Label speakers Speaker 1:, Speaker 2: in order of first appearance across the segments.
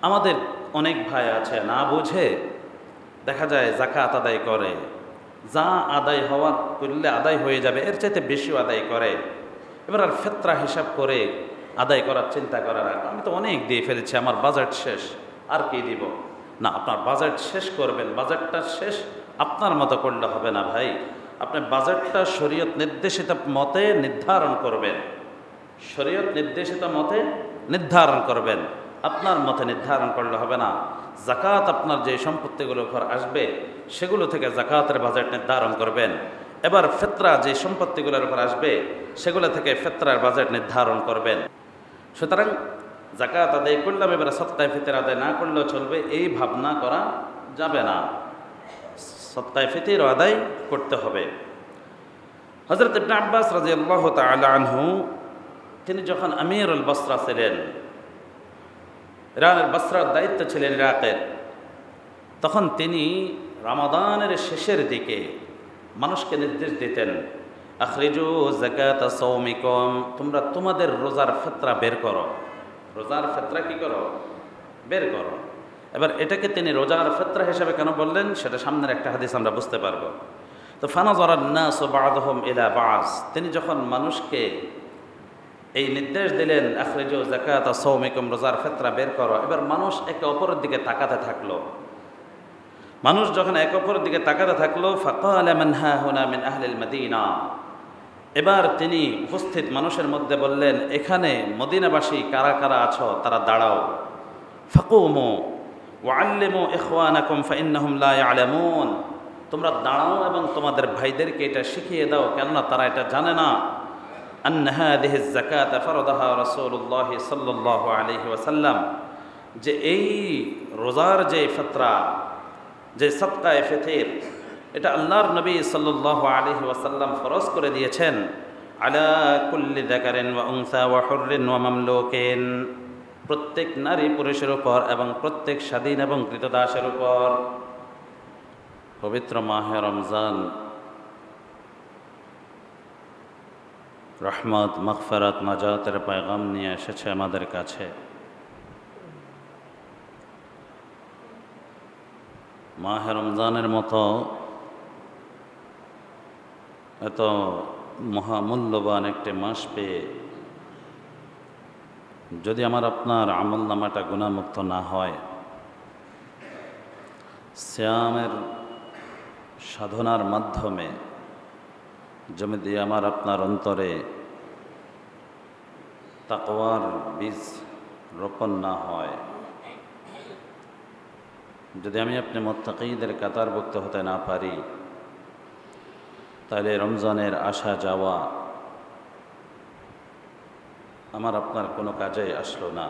Speaker 1: আমাদের অনেক ভাই আছে না বুঝে দেখা যায় যাকাত আদায় করে, যা আদায় হওয়ার করলে আদায় হয়ে যাবে এর চাইতে বেশিও আদায় করে। এবার আর ফেতরা হিসাব করে আদায় করার চিন্তা করার আগে আমি তো অনেক দিয়ে ফেলেছি, আমার বাজেট শেষ, আর কি দিব। না, আপনার বাজেট শেষ করবেন, বাজেটটা শেষ আপনার মতো করলে হবে না ভাই। আপনি বাজেটটা শরীয়ত নির্দেশিত মতে নির্ধারণ করবেন, শরীয়ত নির্দেশিত মতে নির্ধারণ করবেন, আপনার মতে নির্ধারণ করলে হবে না। জাকাত আপনার যে সম্পত্তিগুলোর উপর আসবে সেগুলো থেকে জাকাতের বাজেট নির্ধারণ করবেন। এবার ফিতরা যে সম্পত্তিগুলোর উপর আসবে সেগুলো থেকে ফিতরার বাজেট নির্ধারণ করবেন। সুতরাং জাকাত আদায় করলাম, এবার সদকায়ে ফিতর আদায় না করলেও চলবে এই ভাবনা করা যাবে না, সদকায়ে ফিতর আদায় করতে হবে। হযরত ইবনে আব্বাস রাদিয়াল্লাহু তাআলা আনহু তিনি যখন আমিরুল বসরা ছিলেন, ইরানের বসরার দায়িত্ব ছিলেন ইরাকের, তখন তিনি রমাদানের শেষের দিকে মানুষকে নির্দেশ দিতেন, আখরিজু যাকাতা সাওমিকুম, তোমরা তোমাদের রোজার ফিতরা বের করো, রোজার ফিতরা কি করো, বের করো। এবার এটাকে তিনি রোজার ফিতরা হিসেবে কেন বললেন সেটা সামনের একটা হাদিস আমরা বুঝতে পারবো। তো ফানাযারান নাসু বা'দুহুম ইলা বা'স, তিনি যখন মানুষকে এই নির্দেশ দিলেন আখরিজু যাকাতা সাওমিকুম, রোজার ফিতরা বের করো, এবার মানুষ একে অপরের দিকে তাকাতে থাকলো। মানুষ যখন একে অপরের দিকে তাকাতে থাকলো, ফাকালা মান হাহুনা মিন আহলিল মদিনা, এবার তিনি উপস্থিত মানুষের মধ্যে বললেন, এখানে মদিনাবাসী কারা কারা আছো তারা দাঁড়াও। ফাকুমু ওয়াল্লিমু ইখওয়ানাকুম ফাইন্নাহুম লা ইয়ালামুন, তোমরা দাঁড়াও এবং তোমাদের ভাইদেরকে এটা শিখিয়ে দাও, কেননা তারা এটা জানে না। আন্না হাযিহি যাকাতা ফারাদাহা রাসূলুল্লাহ সাল্লাল্লাহু আলাইহি ওয়াসাল্লাম, যে এই রোজার যে ফিতরা, যে সদকায়ে ফিতর, এটা আল্লাহর নবী সাল্লাল্লাহু আলাইহি ওয়াসাল্লাম ফরজ করে দিয়েছেন আলা কুল্লি যাকারিন ওয়া উনসা ওয়া হুররিন ওয়া মামলুকিন, প্রত্যেক নারী পুরুষের উপর এবং প্রত্যেক স্বাধীন এবং কৃতদাসের উপর। পবিত্র মাহে রমজান রহমত, মাগফিরাত, নাজাতের পয়গাম নিয়ে এসেছে আমাদের কাছে। মাহে রমজানের মতো এত মহামূল্যবান একটি মাস পেয়ে যদি আমার আপনার আমল নামাটা গুনাহমুক্ত না হয়, সিয়ামের সাধনার মাধ্যমে যদি আমার আপনার অন্তরে তাকওয়ার বীজ রোপণ না হয়, যদি আমি আপনি মুত্তাকীদের কাতারভুক্ত হতে না পারি, তাহলে রমজানের আসা যাওয়া আমার আপনার কোনো কাজে আসলো না।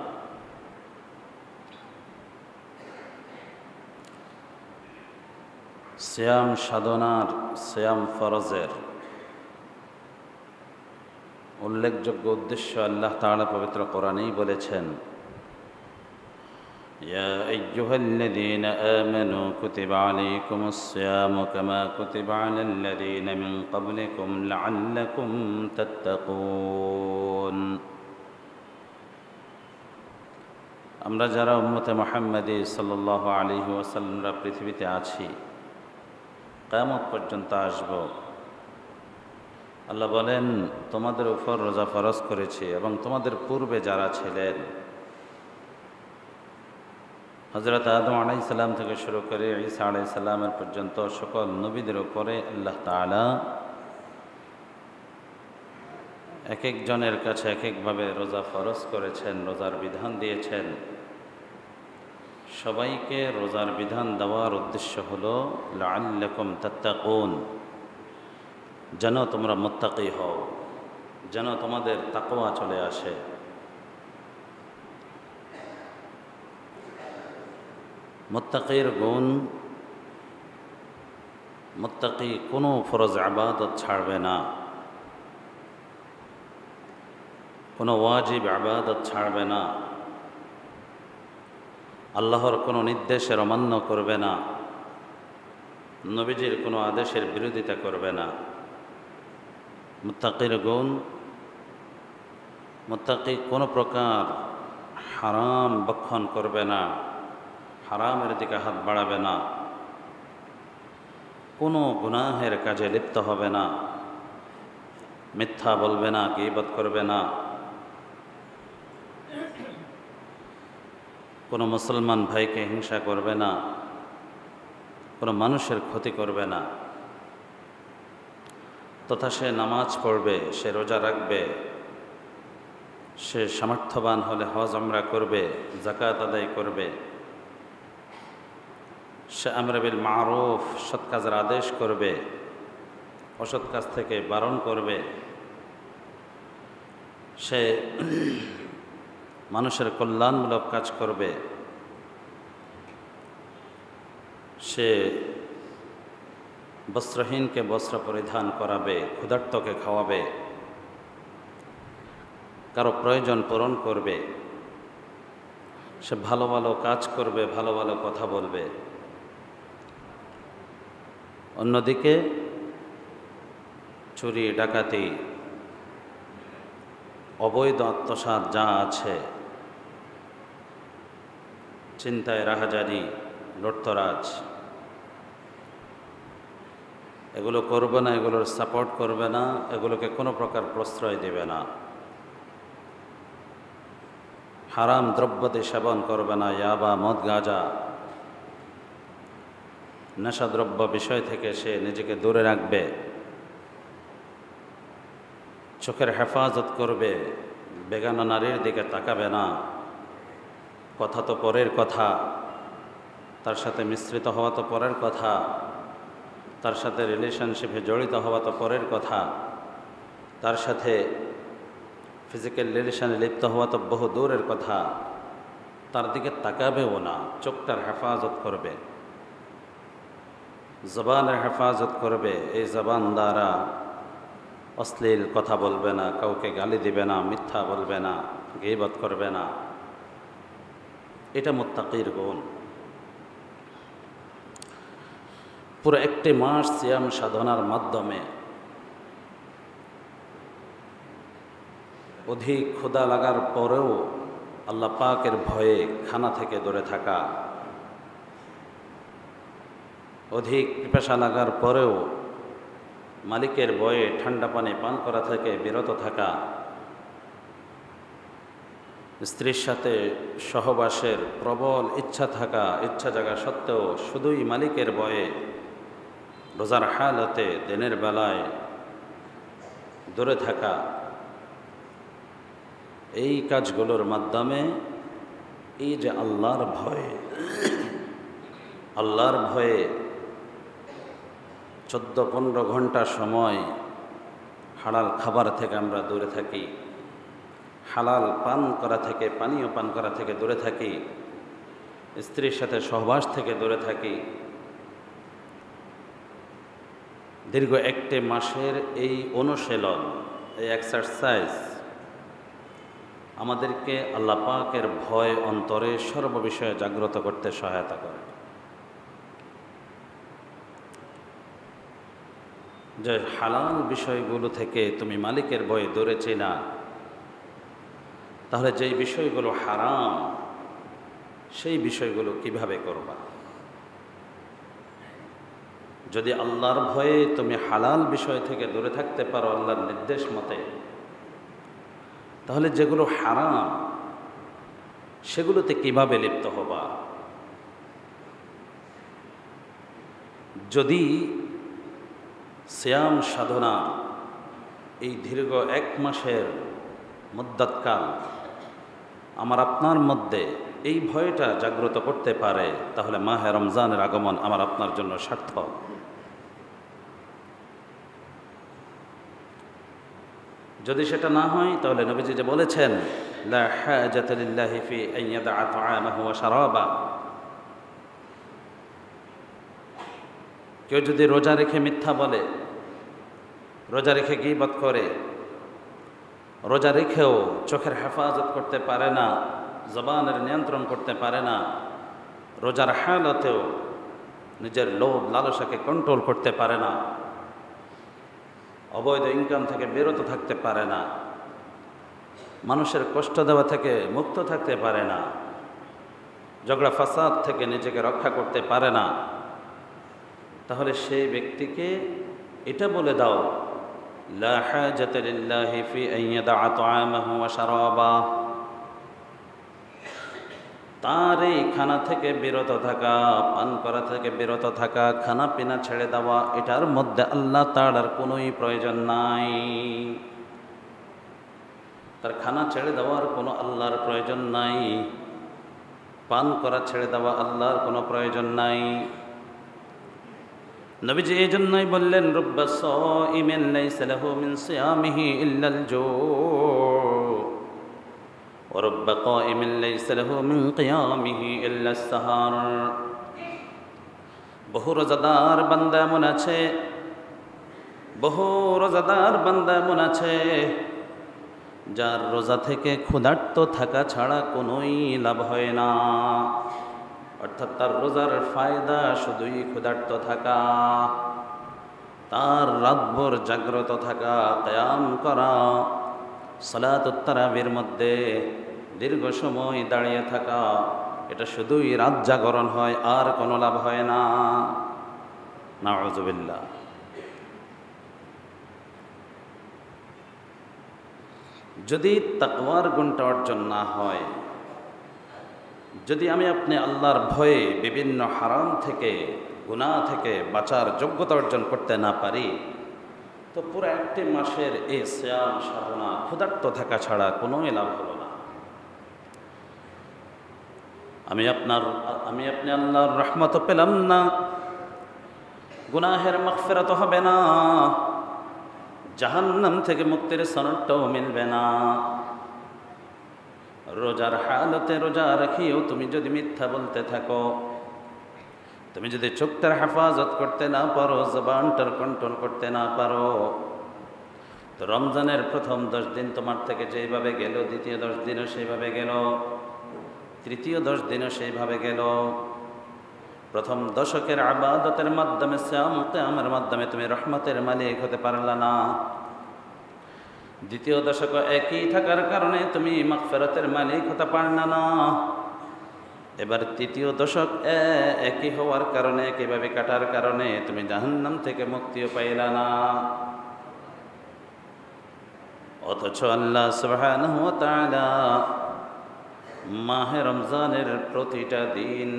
Speaker 1: সিয়াম সাধনার, সিয়াম ফরজের উল্লেখযোগ্য উদ্দেশ্য আল্লাহ তাআলা পবিত্র কোরআনেই বলেছেন, ইয়া আইয়ুহাল্লাযীনা আমানু কুতিবা আলাইকুমুস সিয়ামু কামা কুতিবা আলাল্লাযীনা মিন ক্বাবলিকুম লাআল্লাকুম তাত্তাকুন। আমরা যারা উম্মতে মুহাম্মাদী সাল্লাল্লাহু আলাইহি ওয়াসাল্লামরা পৃথিবীতে আছি, কিয়ামত পর্যন্ত আসব, আল্লাহ বলেন তোমাদের উপর রোজা ফরজ করেছি এবং তোমাদের পূর্বে যারা ছিলেন, হযরত আদম আলাইহিস সালাম থেকে শুরু করে ঈসা আলাইহিস সালামের পর্যন্ত সকল নবীদের উপরে আল্লাহ তাআলা এক একজনের কাছে এক একভাবে রোজা ফরজ করেছেন, রোজার বিধান দিয়েছেন। সবাইকে রোজার বিধান দেওয়ার উদ্দেশ্য হলো লাআল্লাকুম তাত্তাকুন, যেন তোমরা মুত্তাকী হও, যেন তোমাদের তাকওয়া চলে আসে। মুত্তাকির গুণ, মুত্তাকি কোনো ফরজ ইবাদত ছাড়বে না, কোনো ওয়াজিব ইবাদত ছাড়বে না, আল্লাহর কোনো নির্দেশের অমান্য করবে না, নবীজির কোনো আদেশের বিরোধিতা করবে না। মুত্তাকির গুণ, মুত্তাকি কোনো প্রকার হারাম ভক্ষণ করবে না, হারামের দিকে হাত বাড়াবে না, কোনো গুনাহের কাজে লিপ্ত হবে না, মিথ্যা বলবে না, গীবত করবে না, কোনো মুসলমান ভাইকে হিংসা করবে না, কোনো মানুষের ক্ষতি করবে না, তথা সে নামাজ পড়বে, সে রোজা রাখবে, সে সামর্থ্যবান হলে হজ উমরা করবে, যাকাত আদায় করবে, সে আমর বিল মারুফ সৎ কাজের আদেশ করবে, অসৎ কাজ থেকে বারণ করবে, সে মানুষের কল্যাণমূলক কাজ করবে, সে বস্ত্রহীনকে বস্ত্র পরিধান করাবে, ক্ষুধার্তকে খাওয়াবে, কারো প্রয়োজন পূরণ করবে, সে ভালো ভালো কাজ করবে, ভালো ভালো কথা বলবে। অন্যদিকে চুরি ডাকাতি অবৈধ আত্মসাৎ যা আছে, চিন্তায় রাহাজারি লুটতরাজ, এগুলো করবে না, এগুলোর সাপোর্ট করবে না, এগুলোকে কোনো প্রকার প্রশ্রয় দেবে না। হারাম দ্রব্যতে সেবন করবে না, ইয়াবা মদ গাঁজা নেশাদ্রব্য বিষয় থেকে সে নিজেকে দূরে রাখবে, চোখের হেফাজত করবে, বেগানা নারীর দিকে তাকাবে না, কথা তো পরের কথা, তার সাথে মিশ্রিত হওয়া তো পরের কথা, তার সাথে রিলেশনশিপে জড়িত হওয়া তো পরের কথা, তার সাথে ফিজিক্যাল রিলেশনে লিপ্ত হওয়া তো বহু দূরের কথা, তার দিকে তাকাবেও না, চোখটার হেফাজত করবে, জবানের হেফাজত করবে, এই জবান দ্বারা অশ্লীল কথা বলবে না, কাউকে গালি দিবে না, মিথ্যা বলবে না, গীবত করবে না। এটা মুত্তাকির গুণ। পুরো একটি মাস সিয়াম সাধনার মাধ্যমে অধিক ক্ষুধা লাগার পরেও আল্লাহ পাকের ভয়ে খানা থেকে দূরে থাকা, অধিক পিপাসা লাগার পরেও মালিকের ভয়ে ঠান্ডা পানি পান করা থেকে বিরত থাকা, স্ত্রীর সাথে সহবাসের প্রবল ইচ্ছা থাকা, ইচ্ছা জাগা সত্ত্বেও শুধুই মালিকের ভয়ে রোজার হালতে দিনের বেলায় দূরে থাকা, এই কাজগুলোর মাধ্যমে এই যে আল্লাহর ভয়ে, আল্লাহর ভয়ে 14-15 ঘন্টা সময় হালাল খাবার থেকে আমরা দূরে থাকি, হালাল পান করা থেকে, পানীয় পান করা থেকে দূরে থাকি, স্ত্রীর সাথে সহবাস থেকে দূরে থাকি। দীর্ঘ একটি মাসের এই অনুশীলন, এই এক্সারসাইজ আমাদেরকে আল্লাহ পাকের ভয় অন্তরে সর্ববিষয়ে জাগ্রত করতে সহায়তা করে। যে হালাল বিষয়গুলো থেকে তুমি মালিকের ভয়ে দূরে চেনা, তাহলে যেই বিষয়গুলো হারাম সেই বিষয়গুলো কিভাবে করবা? যদি আল্লাহর ভয়ে তুমি হালাল বিষয় থেকে দূরে থাকতে পারো আল্লাহর নির্দেশ মতে, তাহলে যেগুলো হারাম সেগুলোতে কিভাবে লিপ্ত হবা? যদি সিয়াম সাধনা এই দীর্ঘ 1 মাসের মুদ্দাতকাল আমার আপনার মধ্যে এই ভয়টা জাগ্রত করতে পারে, তাহলে মাহে রমজানের আগমন আমার আপনার জন্য সার্থক। যদি সেটা না হয়, তাহলে নবীজি যে বলেছেন লা হাজাতা লিল্লাহি ফি আন ইয়াদআ তাআমাহু ওয়া শারাবা, কেউ যদি রোজা রেখে মিথ্যা বলে, রোজা রেখে গীবত করে, রোজা রেখেও চোখের হেফাজত করতে পারে না, জবানের নিয়ন্ত্রণ করতে পারে না, রোজার হালতেও নিজের লোভ লালসাকে কন্ট্রোল করতে পারে না, অবৈধ ইনকাম থেকে বিরত থাকতে পারে না, মানুষের কষ্ট দেওয়া থেকে মুক্ত থাকতে পারে না, ঝগড়া ফাসাদ থেকে নিজেকে রক্ষা করতে পারে না, তাহলে সেই ব্যক্তিকে এটা বলে দাও, লা হাজাতা লিল্লাহি ফি আন ইয়াদা তা'আমাহু ওয়া শারাবাহ, তার এই খানা থেকে বিরত থাকা, পান করা থেকে বিরত থাকা, খানা পিনা ছেড়ে দেওয়া, এটার মধ্যে আল্লাহ তাআলার কোনোই প্রয়োজন নাই। তার খানা ছেড়ে দেওয়ার কোনো আল্লাহর প্রয়োজন নাই, পান করা ছেড়ে দেওয়া আল্লাহর কোনো প্রয়োজন নাই। নবীজি এই জন্যই বললেন, রুব্বা সাইমিন লাইসা লাহু মিন সিয়ামিহি ইল্লাল জু' ওয়া রুব্বা কাইমিন লাইসা লাহু মিন কিয়ামিহি ইল্লাস সাহার। বহু রোজাদার বান্দা এমন আছে, বহু রোজাদার বান্দা এমন আছে যার রোজা থেকে ক্ষুধার্ত থাকা ছাড়া কোনোই লাভ হয় না। অর্থাৎ তার রোজার ফায়দা শুধুই ক্ষুধার্ত থাকা, তার রাতভর জাগ্রত থাকা, কিয়াম করা, সালাতুত তারাবির মধ্যে দীর্ঘ সময় দাঁড়িয়ে থাকা, এটা শুধুই রাত জাগরণ হয়, আর কোনো লাভ হয় না। নাউযুবিল্লাহ। যদি তাকওয়ার গুণটা অর্জন না হয়, যদি আমি আপনি আল্লাহর ভয়ে বিভিন্ন হারাম থেকে, গুনাহ থেকে বাঁচার যোগ্যতা অর্জন করতে না পারি, তো পুরো একটি মাসের এই সিয়াম সাধনা ক্ষুধার্ত থাকা ছাড়া কোনোই লাভ হলো না। আমি আপনি আল্লাহর রহমত পেলাম না, গুনাহের মাগফিরাত হবে না, জাহান্নাম থেকে মুক্তির সনদটাও মিলবে না। রোজার হালতে রোজা রাখিও তুমি যদি মিথ্যা বলতে থাকো, তুমি যদি চোখটার হেফাজত করতে না পারো, জবানটার কন্ট্রোল করতে না পারো, তো রমজানের প্রথম 10 দিন তোমার থেকে যেভাবে গেল, দ্বিতীয় 10 দিনও সেইভাবে গেল, তৃতীয় 10 দিনও সেইভাবে গেল। প্রথম দশকের ইবাদতের মাধ্যমে, সিয়াম কিয়ামের মাধ্যমে তুমি রহমতের মালিক হতে পারলা না। দ্বিতীয় দশক একই থাকার কারণে তুমি মাগফিরাতের মালিক হতে পারলা না। এবার তৃতীয় দশক একই হওয়ার কারণে, কিভাবে কাটার কারণে তুমি জাহান্নাম থেকে মুক্তিও পাইলা না। অথচ আল্লাহ সুবহানাহু ওয়া তাআলা মাহে রমজানের প্রতিটা দিন,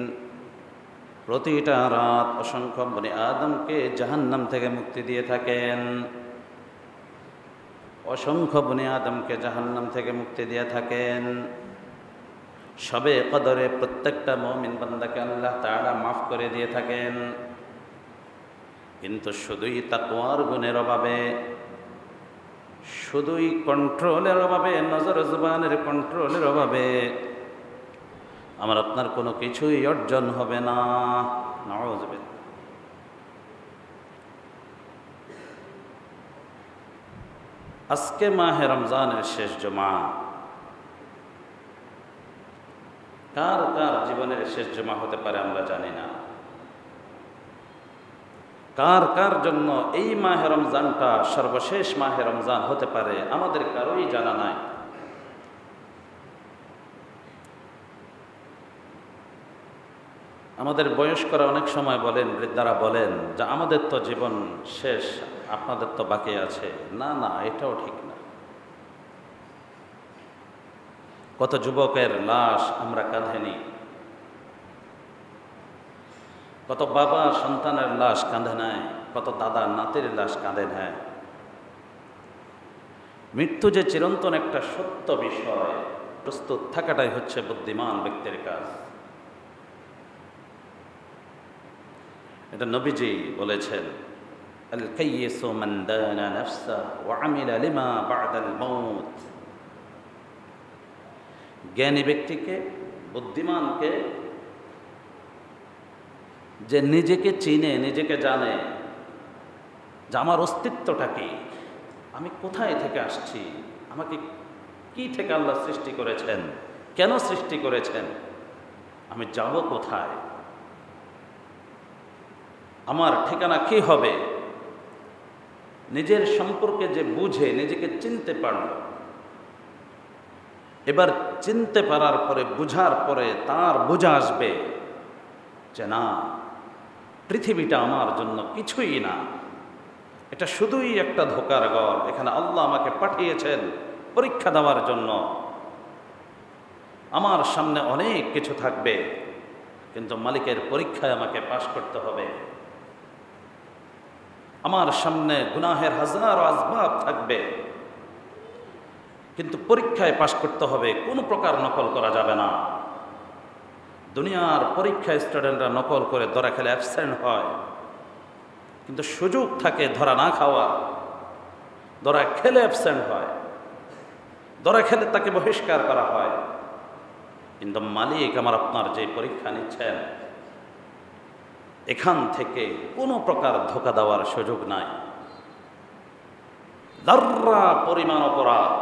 Speaker 1: প্রতিটা রাত অসংখ্য বনি আদমকে জাহান্নাম থেকে মুক্তি দিয়ে থাকেন। অসংখ্য বনি আদমকে জাহান্নাম থেকে মুক্তি দিয়ে থাকেন। সবে কদরে প্রত্যেকটা মুমিন বান্দাকে আল্লাহ তাআলা মাফ করে দিয়ে থাকেন। কিন্তু শুধুই তাকওয়ার গুণের অভাবে, শুধুই কন্ট্রোলের অভাবে, নজর জবানের কন্ট্রোলের অভাবে আমার আপনার কোনো কিছুই অর্জন হবে না। নাউযুবিল্লাহ। আজকে মাহে রমজানের শেষ জুমা। কার কার জীবনের শেষ জুমা হতে পারে আমরা জানি না। কার কার জন্য এই মাহে রমজানটা সর্বশেষ মাহে রমজান হতে পারে আমাদের কারোই জানা নাই। আমাদের বয়স্করা অনেক সময় বলেন, বৃদ্ধারা বলেন যে আমাদের তো জীবন শেষ, আপনাদের তো বাকি আছে। না না, এটাও ঠিক না। কত যুবকের লাশ আমরা কাঁধে নিই, কত বাবা সন্তানের লাশ কাঁধে নেয়, কত দাদা নাতির লাশ কাঁধে নেয়। মৃত্যু যে চিরন্তন একটা সত্য বিষয়, প্রস্তুত থাকাটাই হচ্ছে বুদ্ধিমান ব্যক্তির কাজ। এটা নবীজি বলেছেন, আল কাইয়িসু মান দানা নাফসাহু ওয়া আমিলা লিমা বা'দাল মাউত। জ্ঞানী ব্যক্তিকে, বুদ্ধিমানকে, যে নিজেকে চিনে, নিজেকে জানে যে আমার অস্তিত্বটা কি, আমি কোথায় থেকে আসছি, আমাকে কি থেকে আল্লাহ সৃষ্টি করেছেন, কেন সৃষ্টি করেছেন, আমি যাব কোথায়, আমার ঠিকানা কি হবে। নিজের সম্পর্কে যে বুঝে নিজেকে চিনতে পারল, এবার চিনতে পারার পরে, বুঝার পরে তার বোঝা আসবে যে না, পৃথিবীটা আমার জন্য কিছুই না, এটা শুধুই একটা ধোঁকার ঘর। এখানে আল্লাহ আমাকে পাঠিয়েছেন পরীক্ষা দেওয়ার জন্য। আমার সামনে অনেক কিছু থাকবে, কিন্তু মালিকের পরীক্ষায় আমাকে পাশ করতে হবে। আমার সামনে গুনাহের হাজার আসবাব থাকবে, কিন্তু পরীক্ষায় পাশ করতে হবে, কোনো প্রকার নকল করা যাবে না। দুনিয়ার পরীক্ষায় স্টুডেন্টরা নকল করে ধরা খেলে অ্যাবসেন্ট হয়, কিন্তু সুযোগ থাকে ধরা না খাওয়া, ধরা খেলে অ্যাবসেন্ট হয়, ধরা খেলে তাকে বহিষ্কার করা হয়। কিন্তু মালিক আমার আপনার যে পরীক্ষা নিচ্ছেন, এখান থেকে কোনো প্রকার ধোঁকা দেওয়ার সুযোগ নাই। যার্রা পরিমাণ অপরাধ,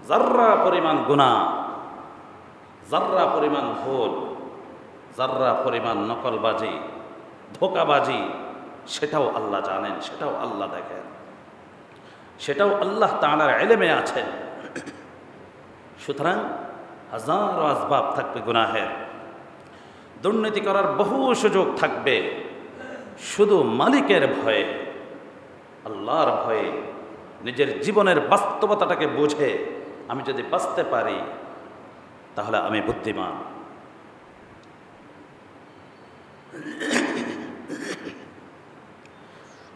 Speaker 1: যার্রা পরিমাণ গুনাহ, যার্রা পরিমাণ ভুল, যার্রা পরিমাণ নকলবাজি, ধোঁকাবাজি, সেটাও আল্লাহ জানেন, সেটাও আল্লাহ দেখেন, সেটাও আল্লাহ তাআলার ইলমে আছেন। সুতরাং হাজারো আসবাব থাকবে গুনাহের, দুর্নীতি করার বহু সুযোগ থাকবে, শুধু মালিকের ভয়ে, আল্লাহর ভয়ে, নিজের জীবনের বাস্তবতাটাকে বুঝে আমি যদি বাঁচতে পারি তাহলে আমি বুদ্ধিমান।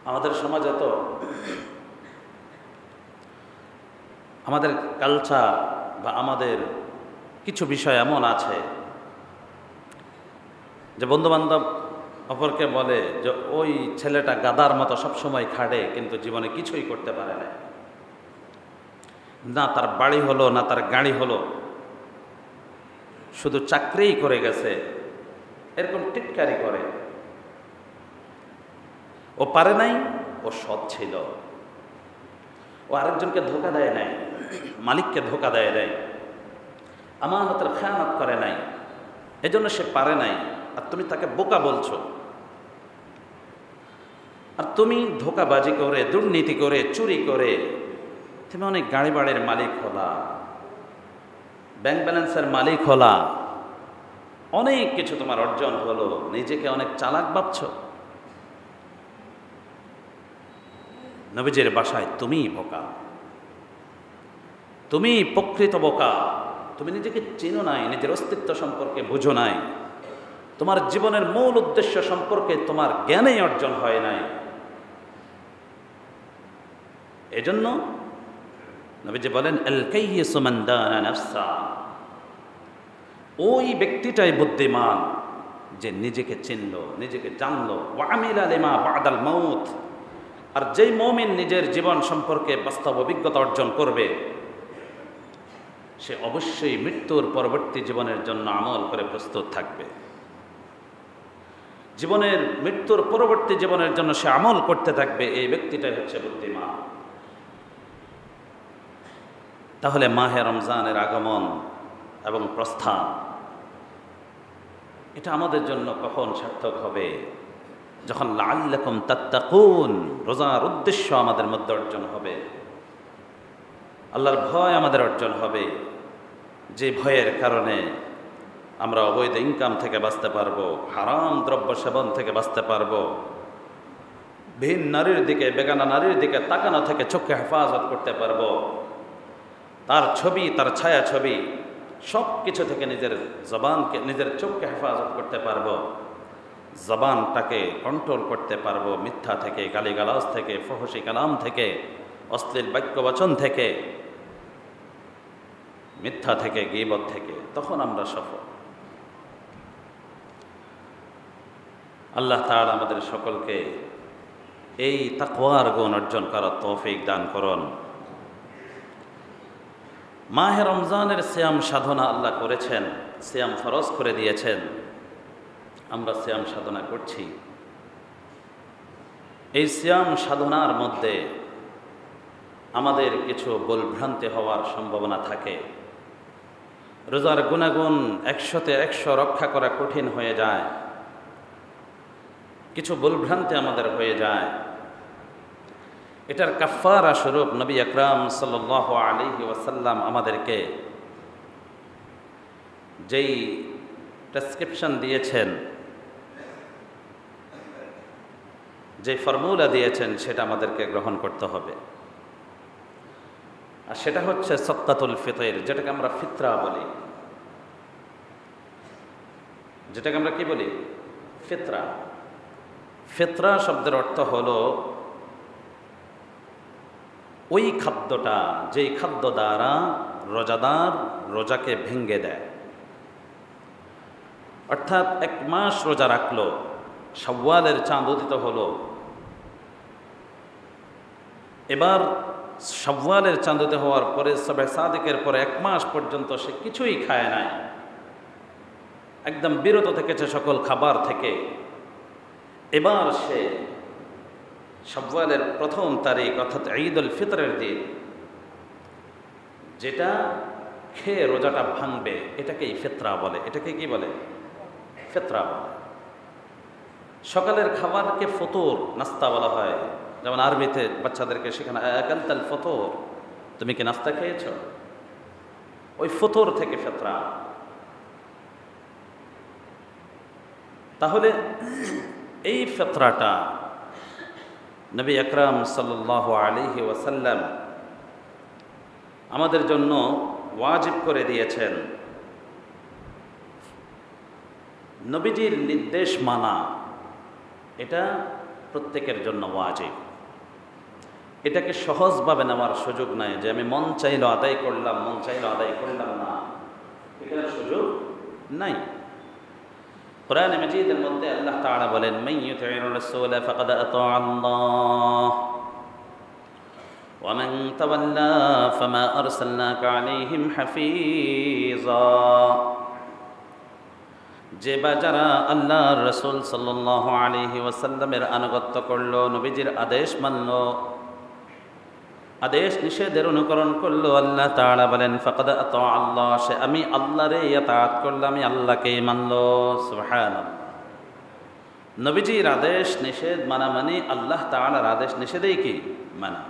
Speaker 1: আমাদের সমাজে তো আমাদের কালচার বা আমাদের কিছু বিষয় এমন আছে যে বন্ধুবান্ধব অপরকে বলে যে ওই ছেলেটা গাদার মতো সবসময় খাটে, কিন্তু জীবনে কিছুই করতে পারে না, না তার বাড়ি হলো, না তার গাড়ি হলো, শুধু চাকরিই করে গেছে, এরকম টিটকারি করে। ও পারে নাই, ও সৎ ছিল, ও আরেকজনকে ধোঁকা দেয় নাই, মালিককে ধোঁকা দেয় নাই, আমানতের খেয়ানত করে নাই, এজন্য সে পারে নাই। আর তুমি তাকে বোকা বলছো। আর তুমি ধোঁকাবাজি করে, দুর্নীতি করে, চুরি করে তুমি অনেক গাড়ি বাড়ির মালিক হলা, ব্যাংক ব্যালেন্সের মালিক হলা, অনেক কিছু তোমার অর্জন হলো, নিজেকে অনেক চালাক ভাবছো। নবীজির বাসায় তুমিই বোকা, তুমি প্রকৃত বোকা। তুমি নিজেকে চেনো নাই, নিজের অস্তিত্ব সম্পর্কে বুঝো নাই, তোমার জীবনের মূল উদ্দেশ্য সম্পর্কে তোমার জ্ঞানেই অর্জন হয় নাই। এজন্য নবীজি বলেন আল কাইয়িসু মান দানা নাফসা, ওই ব্যক্তিটাই বুদ্ধিমান যে নিজেকে চিনলো, নিজেকে জানলো। ওয়া আমিলা লিমা বাদাল মাউত, আর যেই মুমিন নিজের জীবন সম্পর্কে বাস্তব অভিজ্ঞতা অর্জন করবে, সে অবশ্যই মৃত্যুর পরবর্তী জীবনের জন্য আমল করে প্রস্তুত থাকবে। জীবনের মৃত্যুর পরবর্তী জীবনের জন্য সে আমল করতে থাকবে, এই ব্যক্তিটাই হচ্ছে বুদ্ধিমান। তাহলে মাহে রমজানের আগমন এবং প্রস্থান, এটা আমাদের জন্য কখন সার্থক হবে? যখন লাআল্লাকুম তাত্তাকুন, রোজার উদ্দেশ্য আমাদের মধ্যে অর্জন হবে, আল্লাহর ভয় আমাদের অর্জন হবে, যে ভয়ের কারণে আমরা অবৈধ ইনকাম থেকে বাঁচতে পারবো, হারাম দ্রব্য সেবন থেকে বাঁচতে পারবো, ভিন নারীর দিকে, বেগানা নারীর দিকে তাকানো থেকে চোখকে হেফাজত করতে পারবো, তার ছবি, তার ছায়া ছবি, সব কিছু থেকে নিজের জবানকে, নিজের চোখকে হেফাজত করতে পারবো, জবানটাকে কন্ট্রোল করতে পারবো মিথ্যা থেকে, গালিগালাজ থেকে, ফহশি কালাম থেকে, অশ্লীল বাক্য বচন থেকে, মিথ্যা থেকে, গীবত থেকে, তখন আমরা সফল। আল্লাহ তাআলা আমাদের সকলকে এই তাকওয়ার গুণ অর্জন করার তৌফিক দান করুন। মাহে রমজানের সিয়াম সাধনা আল্লাহ করেছেন, সিয়াম ফরজ করে দিয়েছেন, আমরা সিয়াম সাধনা করছি। এই সিয়াম সাধনার মধ্যে আমাদের কিছু ভুলভ্রান্তি হওয়ার সম্ভাবনা থাকে। রোজার গুণাগুণ 100তে 100 রক্ষা করা কঠিন হয়ে যায়, কিছু ভুলভ্রান্তি আমাদের হয়ে যায়। এটার কাফারা স্বরূপ নবী আকরাম সাল্লাল্লাহু আলাইহি ওয়াসাল্লাম আমাদেরকে যেই প্রেসক্রিপশন দিয়েছেন, যে ফর্মুলা দিয়েছেন, সেটা আমাদেরকে গ্রহণ করতে হবে। আর সেটা হচ্ছে সদকাতুল ফিতর, যেটাকে আমরা ফিতরা বলি। যেটাকে আমরা কি বলি? ফিতরা। ফিতরা শব্দের অর্থ হলো ওই খাদ্যটা, যেই খাদ্য দ্বারা রোজাদার রোজাকে ভেঙ্গে দেয়। অর্থাৎ 1 মাস রোজা রাখলো, শাওয়ালের চাঁদ উদিত হলো, এবার শাওয়ালের চাঁদ উদিত হওয়ার পরে সবে সাদিকের পরে 1 মাস পর্যন্ত সে কিছুই খায় নাই, একদম বিরত থেকেছে সকল খাবার থেকে। এবার সে শাওয়ালের 1ম তারিখ অর্থাৎ ঈদুল ফিতরের দিন যেটা খেয়ে রোজাটা ভাঙবে, এটাকেই ফিতরা বলে। এটাকে কি বলে? ফিতরা বলে। সকালের খাবারকে ফতুর, নাস্তা বলা হয়। যেমন আরবিতে বাচ্চাদেরকে শেখানো, আকালতাল ফতুর, তুমি কি নাস্তা খেয়েছ? ওই ফতুর থেকে ফিতরা। তাহলে এই ফিতরাটা নবী আকরাম সাল্লাল্লাহু আলাইহি ওয়াসাল্লাম আমাদের জন্য ওয়াজিব করে দিয়েছেন। নবীজির নির্দেশ মানা এটা প্রত্যেকের জন্য ওয়াজিব। এটাকে সহজভাবে নেওয়ার সুযোগ নাই, যে আমি মন চাইলো আদায় করলাম, মন চাইলো আদায় করলাম না, এটার সুযোগ নাই। কুরআন মাজিদের মধ্যে আল্লাহ তাআলা বলেন, মান ইউতি'র রাসূলা ফাকাদ আতা আল্লাহ ওয়া মান তাওয়াল্লা ফামা আরসালনাকা আলাইহিম হাফিজা। যে বা যারা আল্লাহর রাসূল সাল্লাল্লাহু আলাইহি ওয়াসাল্লামের আনুগত্য করলো, নবীজির আদেশ মানলো, আদেশ নিষেধের অনুকরণ করলো, আল্লাহ তাআলা বলেন ফাকাদ আতা আল্লাহ, সে আমি আল্লাহরে ইতাআত করলো, আমি আল্লাহকেই মানলো। সুবহানাল্লাহ। নবীজির আদেশ নিষেধ মানা মানে আল্লাহ তাআলার আদেশ নিষেধেই কি মানা।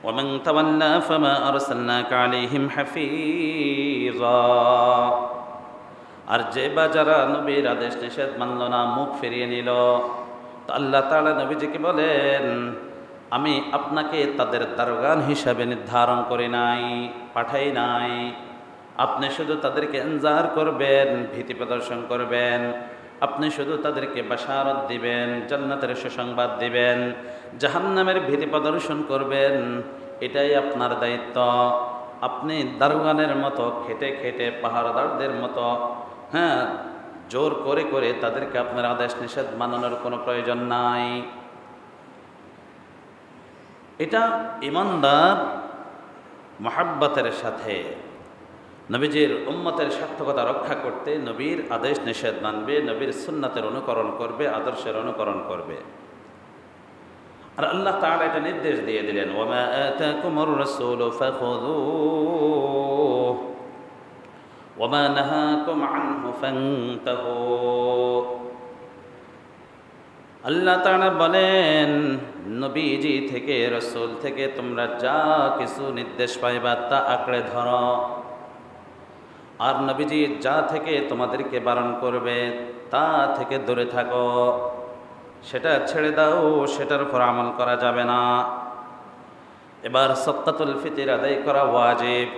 Speaker 1: ওয়া মান তাওয়াল্লা ফামা আরসালনাকা আলাইহিম হাফিজা। আর যে বা যারা নবীর আদেশ নিষেধ মানল না, মুখ ফিরিয়ে নিল, তো আল্লাহ তাআলা নবীজিকে বলেন, আমি আপনাকে তাদের দারোগান হিসাবে নির্ধারণ করি নাই, পাঠাই নাই। আপনি শুধু তাদেরকে ইনজার করবেন, ভীতি প্রদর্শন করবেন। আপনি শুধু তাদেরকে বাশারত দিবেন, জান্নাতের সুসংবাদ দিবেন, জাহান্নামের ভীতি প্রদর্শন করবেন। এটাই আপনার দায়িত্ব। আপনি দারোগানের মতো খেটে খেটে, পাহারাদারদের মতো জোর করে করে তাদেরকে আপনার আদেশ নিষেধ মানানোর কোনো প্রয়োজন নাই। এটা ইমানদার মহাব্বতের সাথে নবীজির উম্মতের সার্থকতা রক্ষা করতে নবীর আদেশ নিষেধ মানবে, নবীর সুন্নাতের অনুকরণ করবে, আদর্শের অনুকরণ করবে। আর আল্লাহ তাআলা এটা নির্দেশ দিয়ে দিলেন, ওয়ামা আতাকুমুর রাসূলু ফাখুযুহু ওয়ামা নাহাকুম আনহু ফান্তাহু। আল্লাহ তাআলা বলেন, নবীজি থেকে, রাসূল থেকে তোমরা যা কিছু নির্দেশ পাইবা তা আঁকড়ে ধরো, আর নবীজি যা থেকে তোমাদেরকে বারণ করবে তা থেকে দূরে থাকো, সেটা ছেড়ে দাও, সেটার উপর আমল করা যাবে না। এবার সাদকাতুল ফিতর আদায় করা ওয়াজিব।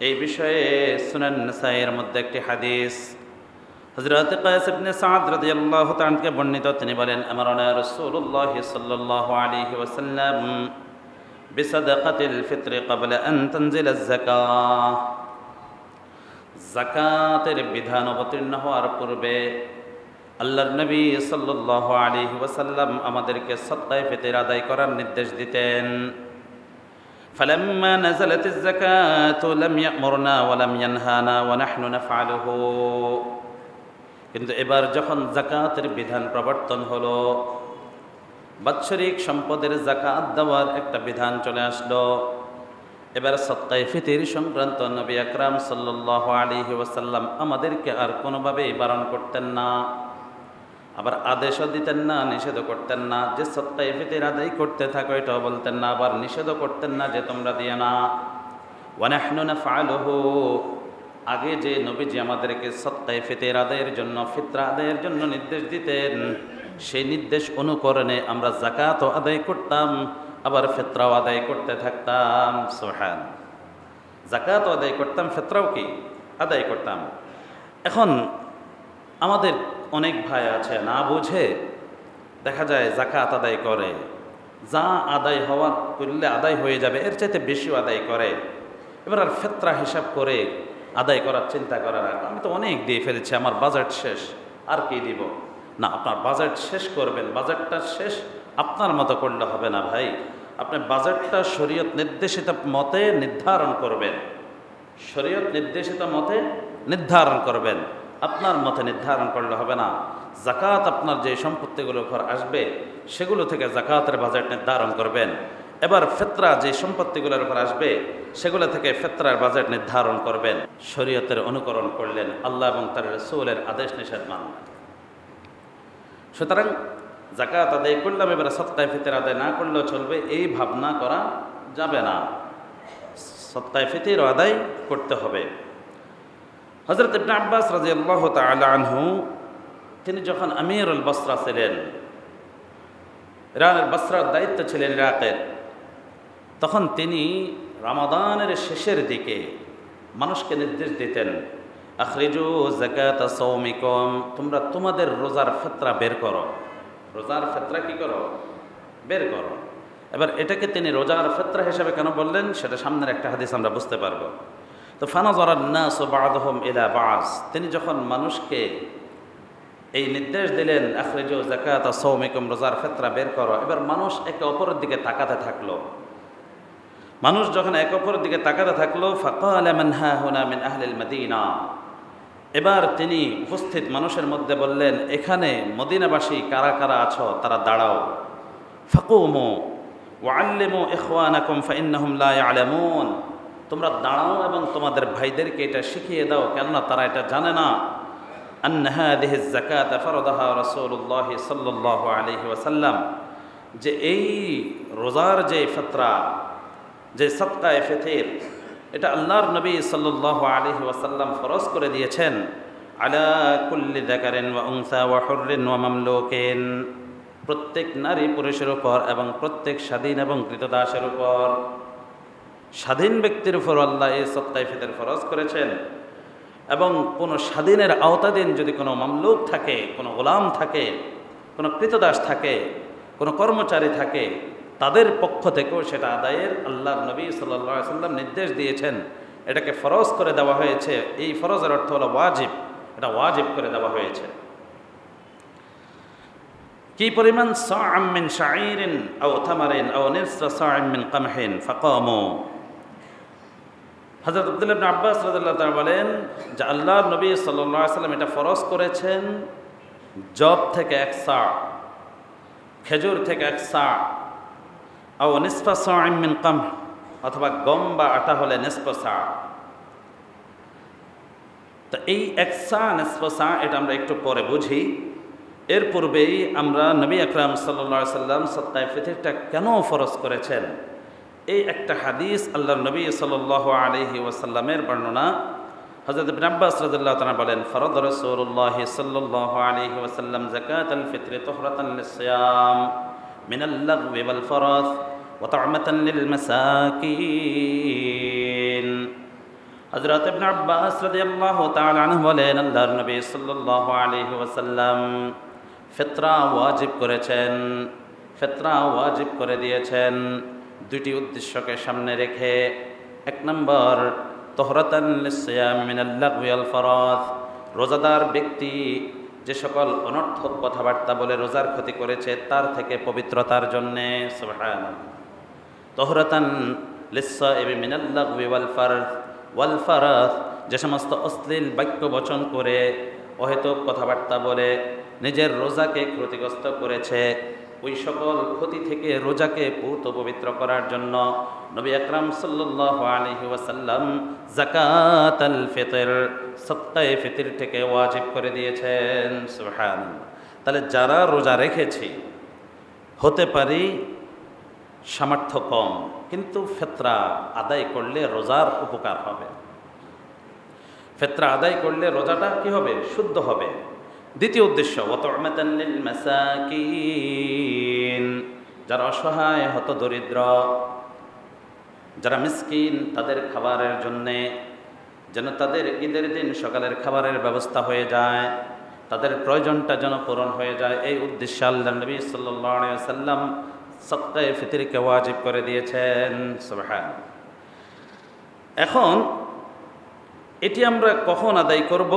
Speaker 1: এই বিষয়ে সুনান নাসাইয়ের মধ্যে একটি হাদিস হযরত কায়েস ইবনে সাদ রাদিয়াল্লাহু তাআলা থেকে বর্ণিত, তিনি বলেন, আমারানা রাসূলুল্লাহ সাল্লাল্লাহু আলাইহি ওয়াসাল্লাম বিসাদাকাতিল ফিতর ক্বাবলা আন তানজিলাজ যাকাহ। যাকাতের বিধান অবতীর্ণ হওয়ার পূর্বে আল্লাহর নবী সাল্লাল্লাহু আলাইহি ওয়াসাল্লাম আমাদেরকে সাদকায়ে ফিতর আদায় করার নির্দেশ দিতেন। ফালাম্মা নাযালাতিজ যাকাতু লাম ইয়া'মুরনা ওয়া লাম ইয়ানহানা ওয়া নাহনু নাফআলুহু। কিন্তু এবার যখন যাকাতের বিধান প্রবর্তন হলো, বাৎসরিক সম্পদের যাকাত দেওয়ার একটা বিধান চলে আসলো, এবার সাদকায়ে ফিতর সংক্রান্ত নবী আকরাম সাল্লাল্লাহু আলাইহি ওয়াসাল্লাম আমাদেরকে আর কোনোভাবেই বারণ করতেন না, আবার আদেশও দিতেন না, নিষেধও করতেন না যে সাদকায়ে ফিতর আদায় করতে থাকো, এটাও বলতেন না, আবার নিষেধও করতেন না যে তোমরা দিও না। ওয়া নাহনু নাফআলুহু, আগে যে নবীজি আমাদেরকে সদকায়ে ফিতর আদায়ের জন্য, ফিতরা আদায়ের জন্য নির্দেশ দিতেন, সেই নির্দেশ অনুকরণে আমরা যাকাতও আদায় করতাম, আবার ফিতরাও আদায় করতে থাকতাম। সুবহান, যাকাতও আদায় করতাম, ফিতরাও কি আদায় করতাম। এখন আমাদের অনেক ভাই আছে না বুঝে দেখা যায় যাকাত আদায় করে, যা আদায় হওয়ার করলে আদায় হয়ে যাবে এর চাইতে বেশিও আদায় করে। এবার আর ফিতরা হিসাব করে আদায় করার চিন্তা করার, আমি তো অনেক দিয়ে ফেলেছি, আমার বাজেট শেষ, আর কি দিব। না, আপনার বাজেট শেষ করবেন, বাজেটটা শেষ আপনার মতো করলে হবে না ভাই। আপনি বাজেটটা শরীয়ত নির্দেশিত মতে নির্ধারণ করবেন, শরীয়ত নির্দেশিত মতে নির্ধারণ করবেন, আপনার মতে নির্ধারণ করলে হবে না। যাকাত আপনার যে সম্পত্তিগুলোর উপর আসবে সেগুলো থেকে যাকাতের বাজেট নির্ধারণ করবেন। এবার ফিতরা যে সম্পত্তিগুলোর উপর আসবে সেগুলো থেকে ফিতরার বাজেট নির্ধারণ করবেন। শরীয়তের অনুকরণ করলেন, আল্লাহ এবং তার রাসূলের আদেশ নিষেধ মানলেন। সুতরাং যাকাত আদায় করলাম, এবারে সদকায়ে ফিতর আদায় না করলেও চলবে, এই ভাবনা করা যাবে না। সদকায়ে ফিতর আদায় করতে হবে। হযরত ইবনে আব্বাস রাদিয়াল্লাহু তাআলা আনহু, তিনি যখন আমিরুল বসরা ছিলেন, ইরানের বসরার দায়িত্ব ছিলেন ইরাকের, তখন তিনি রমাদানের শেষের দিকে মানুষকে নির্দেশ দিতেন, আখরিজু যাকাতা সাওমিকুম, তোমরা তোমাদের রোজার ফিতরা বের করো। রোজার ফিতরা কি করো? বের করো। এবার এটাকে তিনি রোজার ফিতরা হিসেবে কেন বললেন সেটা সামনের একটা হাদিস আমরা বুঝতে পারবো। তো ফানাযারান নাসু বা'দুহুম ইলা বা'স, তিনি যখন মানুষকে এই নির্দেশ দিলেন আখরিজু যাকাতা সাওমিকুম, রোজার ফিতরা বের করো, এবার মানুষ একে অপরের দিকে তাকাতে থাকলো। মানুষ যখন একে অপরের দিকে তাকাতে থাকলো, ফাকালা মান হাহুনা মিন আহলিল মদিনা, এবার তিনি উপস্থিত মানুষের মধ্যে বললেন, এখানে মদিনাবাসী কারা কারা আছো তারা দাঁড়াও। ফাকুমু ওয়াল্লিমু ইখওয়ানাকুম ফাইন্নাহুম লা ইয়ালামুন, তোমরা দাঁড়াও এবং তোমাদের ভাইদেরকে এটা শিখিয়ে দাও, কেননা তারা এটা জানে না। আন্না হাযিহি যাকাতা ফারাদাহা রাসূলুল্লাহ সাল্লাল্লাহু আলাইহি ওয়াসাল্লাম, যে এই রোজার যে ফিতরা, যে সদকায়ে ফিতর, এটা আল্লাহর নবী সাল্লাল্লাহু আলাইহি ওয়াসাল্লাম ফরজ করে দিয়েছেন আলা কুল্লি যাকারিন ওয়া উনসা ওয়া হুররিন ওয়া মামলুকিন, প্রত্যেক নারী পুরুষের উপর এবং প্রত্যেক স্বাধীন এবং কৃতদাসের উপর। স্বাধীন ব্যক্তির উপর আল্লাহ এই সদকায়ে ফিতর ফরজ করেছেন, এবং কোনো স্বাধীনের আওতাধীন যদি কোনো মামলুক থাকে, কোনো গোলাম থাকে, কোনো কৃতদাস থাকে, কোনো কর্মচারী থাকে, তাদের পক্ষ থেকেও সেটা আদায়ের আল্লাহর নবী সাল্লাল্লাহু আলাইহি ওয়াসাল্লাম নির্দেশ দিয়েছেন। এটাকে ফরজ করে দেওয়া হয়েছে। এই ফরজের অর্থ হলো ওয়াজিব, এটা ওয়াজিব করে দেওয়া হয়েছে। কি পরিমাণ? সা'আম মিন শাঈরিন আও তামারিন আও নিসফা সা'আম মিন কামহিন ফাকামু। হযরত আব্দুল্লাহ ইবনে আব্বাস রাদিয়াল্লাহু তাআলা বলেন যে আল্লাহর নবী সাল্লাল্লাহু আলাইহি ওয়াসাল্লাম এটা ফরজ করেছেন জব থেকে এক সা, খেজুর থেকে এক সা, আও নিসফা সা'আম মিন কামহ, অথবা গম বা আটা হলে নিসফা সা। তো এই এক সা নিসফা সা এটা আমরা একটু পরে বুঝি। এর পূর্বেই আমরা নবী আকরাম সাল্লাল্লাহু আলাইহি ওয়াসাল্লাম সদকায়ে ফিতরটা কেন ফরজ করেছেন এই একটা হাদিস আল্লাহর নবী সাল্লাল্লাহু আলাইহি ওয়াসাল্লামের বর্ণনা। হযরত ইবনে আব্বাস রাদিয়াল্লাহু তাআলা বলেন, ফরদ রাসূলুল্লাহ সাল্লাল্লাহু আলাইহি ওয়াসাল্লাম যাকাতাল ফিতরি তুহরাতান লিস-সিয়াম মিনাল লাগwi ওয়াল ফরাস ওয়া তা'মাতান লিল মাসাকিন। হযরত ইবনে আব্বাস রাদিয়াল্লাহু তাআলা আনহু বলেন, আল্লাহর নবী সাল্লাল্লাহু আলাইহি ওয়াসাল্লাম ফিতরা ওয়াজিব করেছেন, ফিতরা ওয়াজিব করে দিয়েছেন দুটি উদ্দেশ্যকে সামনে রেখে। এক নম্বর, তুহরাতান লিস-সিয়াম মিনাল লাগwi ওয়াল ফরাস, রোজাদার ব্যক্তি যে সকল অনর্থক কথাবার্তা বলে রোজার ক্ষতি করেছে তার থেকে পবিত্রতার জন্যে। সুবহানাল্লাহ। তুহরাতান লিস-সাইমি মিনাল লাগwi ওয়াল ফরাস, যে সমস্ত অশ্লীল বাক্য বচন করে অহেতুক কথাবার্তা বলে নিজের রোজাকে ক্ষতিগ্রস্ত করেছে, ওই সকল ক্ষতি থেকে রোজাকে পূত পবিত্র করার জন্য নবী আকরাম সাল্লাল্লাহু আলাইহি ওয়াসাল্লাম যাকাতাল ফিতর, সদকায়ে ফিতর থেকে ওয়াজিব করে দিয়েছেন। সুবহানাল্লাহ। তাহলে যারা রোজা রেখেছি, হতে পারি সামর্থ্য কম, কিন্তু ফিতরা আদায় করলে রোজার উপকার হবে। ফিতরা আদায় করলে রোজাটা কি হবে? শুদ্ধ হবে। দ্বিতীয় উদ্দেশ্য ওয়াতু'মাতান লিল মাসাকিন, যারা অসহায় হতদরিদ্র, যারা মিসকিন, তাদের খাবারের জন্যে যেন তাদের ঈদের দিন সকালের খাবারের ব্যবস্থা হয়ে যায়, তাদের প্রয়োজনটা যেন পূরণ হয়ে যায়, এই উদ্দেশ্যে আল্লাহ নবী সাল্লাল্লাহু আলাইহি ওয়াসাল্লাম সাদকায়ে ফিতরকে ওয়াজিব করে দিয়েছেন। সুবহানাল্লাহ। এখন এটি আমরা কখন আদায় করব?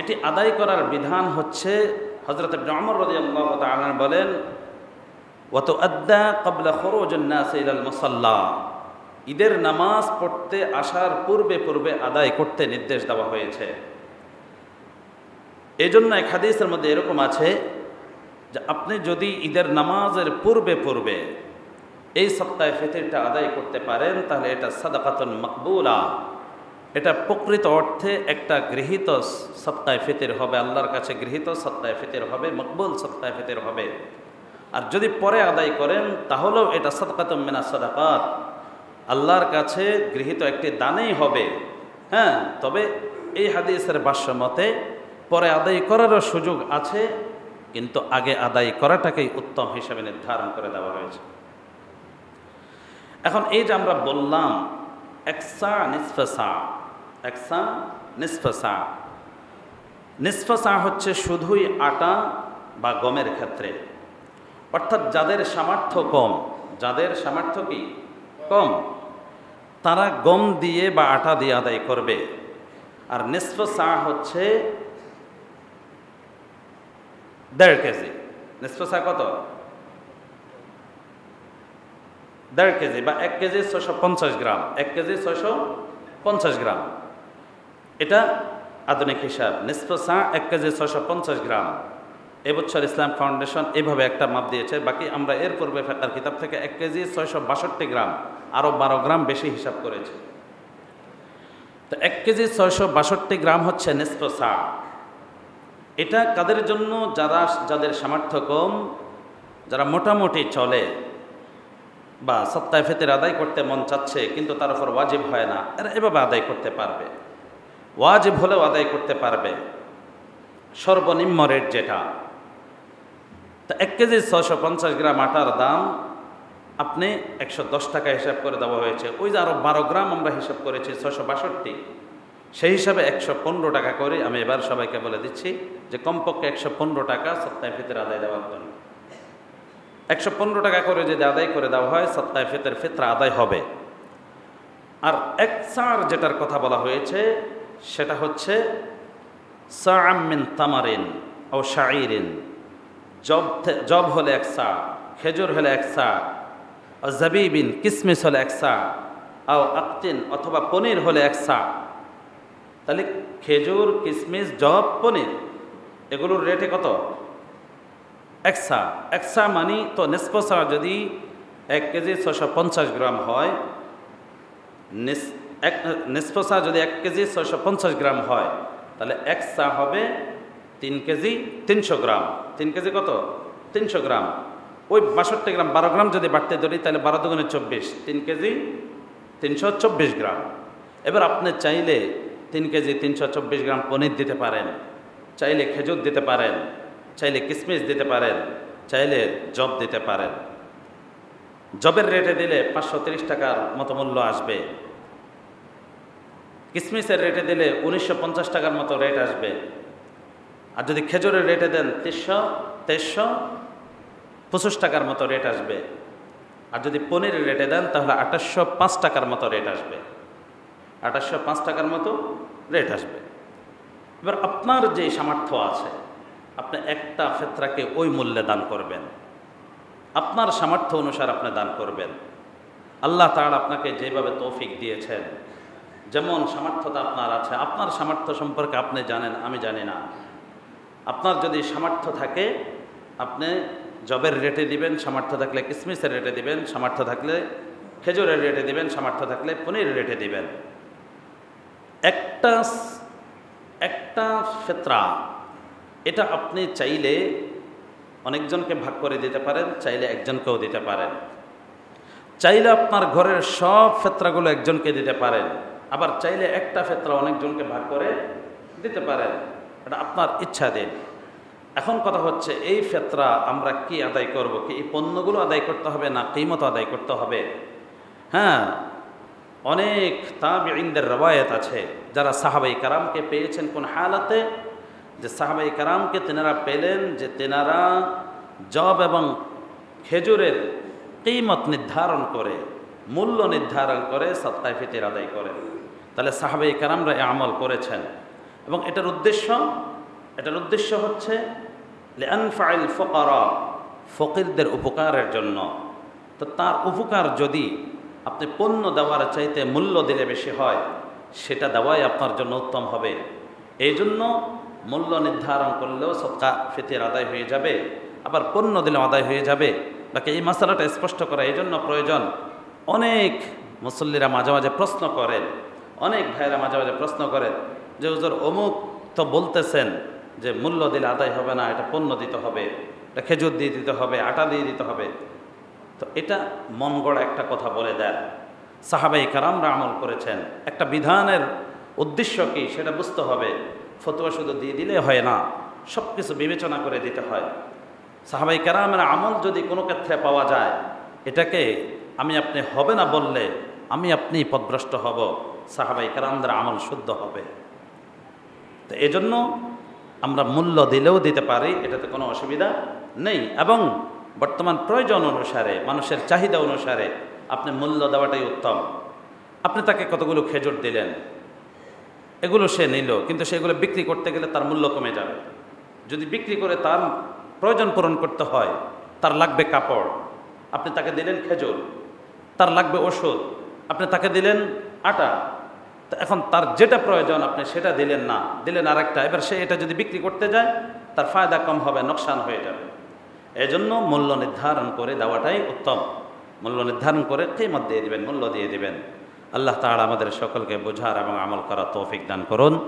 Speaker 1: এটি আদায় করার বিধান হচ্ছে হযরত ইবনে ওমর রাদিয়াল্লাহু তাআলা বলেন, ওয়া তুআদ্দা ক্বাবলা খুরুজিন নাস ইলাল মুসাল্লা, ঈদের নামাজ পড়তে আসার পূর্বে পূর্বে আদায় করতে নির্দেশ দেওয়া হয়েছে। এই জন্য এক হাদিসের মধ্যে এরকম আছে যে আপনি যদি ঈদের নামাজের পূর্বে পূর্বে এই সাদকায়ে ফিতরটা আদায় করতে পারেন তাহলে এটা সাদাকাতুন মাকবুলা, এটা প্রকৃত অর্থে একটা গৃহীত সাদকায়ে ফিতর হবে, আল্লাহর কাছে গৃহীত সাদকায়ে ফিতর হবে, মকবুল সাদকায়ে ফিতর হবে। আর যদি পরে আদায় করেন তাহলেও এটা সাদকাতুম মিনাস সাদাকাত, আল্লাহর কাছে গৃহীত একটি দানেই হবে। হ্যাঁ, তবে এই হাদিসের ভাষ্য মতে পরে আদায় করারও সুযোগ আছে, কিন্তু আগে আদায় করাটাকেই উত্তম হিসেবে নির্ধারণ করে দেওয়া হয়েছে। এখন এই যে আমরা বললাম একসা নিসফা সা, একসা নিসফা সা, নিসফা সা হচ্ছে শুধুই আটা বা গমের ক্ষেত্রে, অর্থাৎ যাদের সামর্থ্য কম, যাদের সামর্থ্য কি কম, তারা গম দিয়ে বা আটা দিয়ে আদায় করবে। আর নিসফা সা হচ্ছে 1.5 কেজি। নিসফা সা কত? 1.5 কেজি বা 1 কেজি 650 গ্রাম, 1 কেজি 650 গ্রাম, এটা আধুনিক হিসাব। নিসফা সা 1 কেজি 650 গ্রাম। এবছর ইসলাম ফাউন্ডেশন এইভাবে একটা মাপ দিয়েছে, বাকি আমরা এর পূর্বে ফিকহের কিতাব থেকে 1 কেজি 662 গ্রাম, আরও 12 গ্রাম বেশি হিসাব করেছে। তো 1 কেজি 662 গ্রাম হচ্ছে নিসফা সা। এটা কাদের জন্য? যাদের সামর্থ্য কম, যারা মোটামুটি চলে বা সাদকায়ে ফিতর আদায় করতে মন চাচ্ছে কিন্তু তার উপর ওয়াজিব হয় না, এরা এভাবে আদায় করতে পারবে। ওয়াজিব হলেও আদায় করতে পারবে, সর্বনিম্ন রেট যেটা। তা 1 কেজি 650 গ্রাম আটার দাম আপনি 110 টাকা হিসাব করে দেওয়া হয়েছে। ওই যে আরও 12 গ্রাম আমরা হিসাব করেছি 662, সেই হিসাবে 115 টাকা করে আমি এবার সবাইকে বলে দিচ্ছি যে কমপক্ষে 115 টাকা সাদকায়ে ফিতর আদায় দেওয়ার জন্য 115 টাকা করে যদি আদায় করে দেওয়া হয় সাদকায়ে ফিতর ফিতরা আদায় হবে। আর এক সার যেটার কথা বলা হয়েছে সেটা হচ্ছে সা'আম মিন তামারিন ও শাঈরিন, জব হলে 1 সা, খেজুর হলে 1 সা, জাবিবিন কিসমিস হলে 1 সা, আও আক্তিন অথবা পনির হলে 1 সা। তাহলে খেজুর, কিসমিস, জব, পনির এগুলোর রেটে কত? 1 সা। 1 সা মানি তো নিসফা সা যদি 1 কেজি 650 গ্রাম হয়, নিসফা সা যদি 1 কেজি 650 গ্রাম হয় তাহলে 1 সা হবে 3 কেজি 300 গ্রাম। 3 কেজি কত? 300 গ্রাম। ওই 62 গ্রাম, 12 গ্রাম যদি বাড়তে ধরি তাহলে 12 দুগুণে 24, 3 কেজি 324 গ্রাম। এবার আপনি চাইলে 3 কেজি 324 গ্রাম পনির দিতে পারেন, চাইলে খেজুর দিতে পারেন, চাইলে কিসমিস দিতে পারেন, চাইলে জব দিতে পারেন। জবের রেটে দিলে 530 টাকার মতো মূল্য আসবে, কিসমিসের রেটে দিলে 1950 টাকার মতো রেট আসবে, আর যদি খেজুরের রেটে দেন 2325 টাকার মতো রেট আসবে, আর যদি পনিরের রেটে দেন তাহলে 2805 টাকার মতো রেট আসবে, 2805 টাকার মতো রেট আসবে। এবার আপনার যে সামর্থ্য আছে আপনি একটা ফিতরাকে ওই মূল্যে দান করবেন, আপনার সামর্থ্য অনুসারে আপনি দান করবেন। আল্লাহ তাআলা আপনাকে যেভাবে তৌফিক দিয়েছেন, যেমন সামর্থ্যতা আপনার আছে, আপনার সামর্থ্য সম্পর্কে আপনি জানেন, আমি জানি না। আপনার যদি সামর্থ্য থাকে আপনি জবের রেটে দিবেন, সামর্থ্য থাকলে কিসমিসের রেটে দিবেন, সামর্থ্য থাকলে খেজুরের রেটে দিবেন, সামর্থ্য থাকলে পনিরের রেটে দিবেন। একটা ফিতরা এটা আপনি চাইলে অনেকজনকে ভাগ করে দিতে পারেন, চাইলে একজনকেও দিতে পারেন, চাইলে আপনার ঘরের সব ফিতরাগুলো একজনকে দিতে পারেন, আবার চাইলে একটা ফেতরা অনেকজনকে ভাগ করে দিতে পারেন, এটা আপনার ইচ্ছা দিন। এখন কথা হচ্ছে এই ফেতরা আমরা কি আদায় করব? কি এই পণ্যগুলো আদায় করতে হবে না কিমত আদায় করতে হবে? হ্যাঁ, অনেক তাবিঈনদের রওয়ায়াত আছে যারা সাহাবাই কারামকে পেয়েছেন কোন হালাতে, যে সাহাবাই কারামকে তেনারা পেলেন যে তেনারা জব এবং খেজুরের কিমত নির্ধারণ করে, মূল্য নির্ধারণ করে সদকায়ে ফিতর আদায় করেন। তাহলে সাহাবাই কারামরা এ আমল করেছেন এবং এটার উদ্দেশ্য হচ্ছে লিআনফাইল ফুকারা, ফকিরদের উপকারের জন্য। তো তার উপকার যদি আপনি পণ্য দেওয়ার চাইতে মূল্য দিলে বেশি হয়, সেটা দেওয়াই আপনার জন্য উত্তম হবে। এই জন্য মূল্য নির্ধারণ করলেও সদকা ফিতর আদায় হয়ে যাবে, আবার পণ্য দিলেও আদায় হয়ে যাবে। বাকি এই মশালাটা স্পষ্ট করা এই জন্য প্রয়োজন। অনেক মুসল্লিরা মাঝে মাঝে প্রশ্ন করেন, অনেক ভাইরা মাঝে মাঝে প্রশ্ন করেন যে হুজুর অমুক তো বলতেছেন যে মূল্য দিলে আদায় হবে না, এটা পণ্য দিতে হবে, এটা খেজুর দিয়ে দিতে হবে, আটা দিয়ে দিতে হবে। তো এটা মন গড়া একটা কথা বলে দেন। সাহাবাই কারামরা আমল করেছেন, একটা বিধানের উদ্দেশ্য কি সেটা বুঝতে হবে। ফতোয়া শুধু দিয়ে দিলে হয় না, সব কিছু বিবেচনা করে দিতে হয়। সাহাবাই কারামের আমল যদি কোনো ক্ষেত্রে পাওয়া যায়, এটাকে আমি আপনি হবে না বললে আমি আপনি পথভ্রষ্ট হব, সাহাবাই কারামদের আমল শুদ্ধ হবে। তো এজন্য আমরা মূল্য দিলেও দিতে পারি, এটাতে কোনো অসুবিধা নেই। এবং বর্তমান প্রয়োজন অনুসারে, মানুষের চাহিদা অনুসারে আপনি মূল্য দেওয়াটাই উত্তম। আপনি তাকে কতগুলো খেজুর দিলেন, এগুলো সে নিল, কিন্তু সেগুলো বিক্রি করতে গেলে তার মূল্য কমে যাবে। যদি বিক্রি করে তার প্রয়োজন পূরণ করতে হয়, তার লাগবে কাপড়, আপনি তাকে দিলেন খেজুর, তার লাগবে ওষুধ, আপনি তাকে দিলেন আটা। তো এখন তার যেটা প্রয়োজন আপনি সেটা দিলেন না, দিলেন আরেকটা। এবার সে এটা যদি বিক্রি করতে যায় তার ফায়দা কম হবে, নোকসান হয়ে যাবে। এজন্য মূল্য নির্ধারণ করে দেওয়াটাই উত্তম। মূল্য নির্ধারণ করে কিমত দিয়ে দিবেন, মূল্য দিয়ে দিবেন। আল্লাহ তাআলা আমাদের সকলকে বোঝার এবং আমল করার তৌফিক দান করুন।